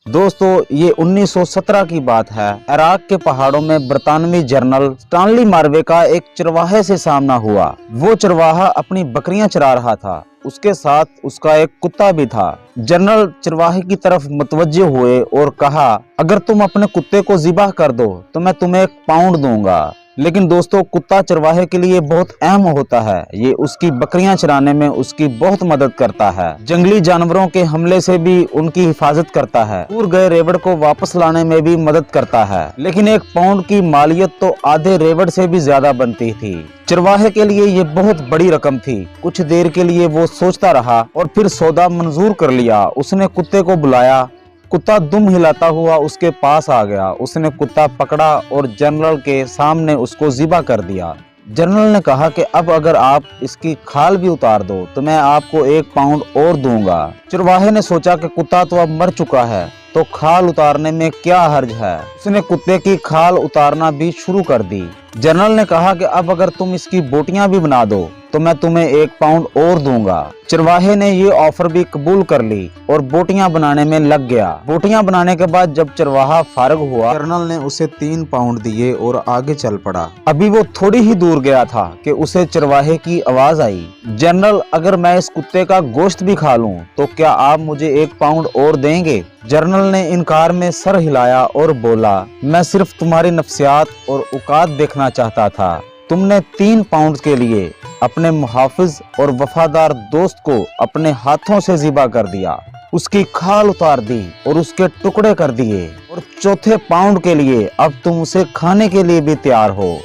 दोस्तों ये 1917 की बात है। इराक के पहाड़ों में बरतानवी जनरल स्टानली मार्वे का एक चरवाहे से सामना हुआ। वो चरवाहा अपनी बकरियां चरा रहा था, उसके साथ उसका एक कुत्ता भी था। जनरल चरवाहे की तरफ मुतवज्जे हुए और कहा, अगर तुम अपने कुत्ते को ज़िबा कर दो तो मैं तुम्हें 1 पाउंड दूंगा। लेकिन दोस्तों कुत्ता चरवाहे के लिए बहुत अहम होता है। ये उसकी बकरियां चराने में उसकी बहुत मदद करता है। जंगली जानवरों के हमले से भी उनकी हिफाजत करता है। दूर गए रेवड़ को वापस लाने में भी मदद करता है। लेकिन 1 पाउंड की मालियत तो आधे रेवड़ से भी ज्यादा बनती थी। चरवाहे के लिए ये बहुत बड़ी रकम थी। कुछ देर के लिए वो सोचता रहा और फिर सौदा मंजूर कर लिया। उसने कुत्ते को बुलाया। कुत्ता दुम हिलाता हुआ उसके पास आ गया। उसने कुत्ता पकड़ा और जनरल के सामने उसको ज़िबा कर दिया। जनरल ने कहा कि अब अगर आप इसकी खाल भी उतार दो तो मैं आपको 1 पाउंड और दूंगा। चरवाहे ने सोचा कि कुत्ता तो अब मर चुका है तो खाल उतारने में क्या हर्ज है। उसने कुत्ते की खाल उतारना भी शुरू कर दी। जनरल ने कहा कि अब अगर तुम इसकी बोटियां भी बना दो तो मैं तुम्हें 1 पाउंड और दूंगा। चरवाहे ने ये ऑफर भी कबूल कर ली और बोटियां बनाने में लग गया। बोटियां बनाने के बाद जब चरवाहा फारग हुआ, जनरल ने उसे 3 पाउंड दिए और आगे चल पड़ा। अभी वो थोड़ी ही दूर गया था कि उसे चरवाहे की आवाज आई, जनरल अगर मैं इस कुत्ते का गोश्त भी खा लूं तो क्या आप मुझे 1 पाउंड और देंगे? जनरल ने इनकार में सर हिलाया और बोला, मैं सिर्फ तुम्हारी नफ्सियात और औकात देखना चाहता था। तुमने 3 पाउंड के लिए अपने मुहाफिज और वफादार दोस्त को अपने हाथों से ज़िबा कर दिया, उसकी खाल उतार दी और उसके टुकड़े कर दिए, और 4थे पाउंड के लिए अब तुम उसे खाने के लिए भी तैयार हो।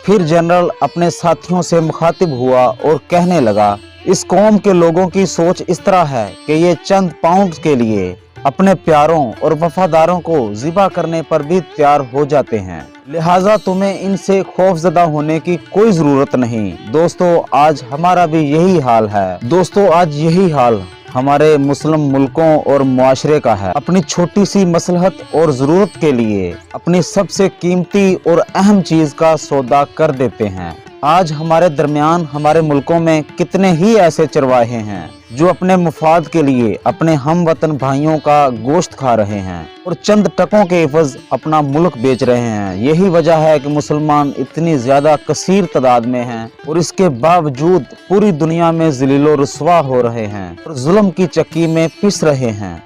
फिर जनरल अपने साथियों से मुखातिब हुआ और कहने लगा, इस कौम के लोगों की सोच इस तरह है कि ये चंद पाउंड के लिए अपने प्यारों और वफादारों को ज़िबा करने पर भी तैयार हो जाते हैं, लिहाजा तुम्हें इनसे खौफजदा होने की कोई ज़रूरत नहीं। दोस्तों आज हमारा भी यही हाल है। दोस्तों आज यही हाल हमारे मुस्लिम मुल्कों और मुआशरे का है। अपनी छोटी सी मसलहत और ज़रूरत के लिए अपनी सबसे कीमती और अहम चीज़ का सौदा कर देते हैं। आज हमारे दरमियान हमारे मुल्कों में कितने ही ऐसे चरवाहे हैं जो अपने मुफाद के लिए अपने हम वतन भाइयों का गोश्त खा रहे हैं और चंद टकों के एवज अपना मुल्क बेच रहे हैं। यही वजह है कि मुसलमान इतनी ज्यादा कसीर तादाद में हैं और इसके बावजूद पूरी दुनिया में ज़लीलो रुस्वा हो रहे हैं और जुल्म की चक्की में पिस रहे हैं।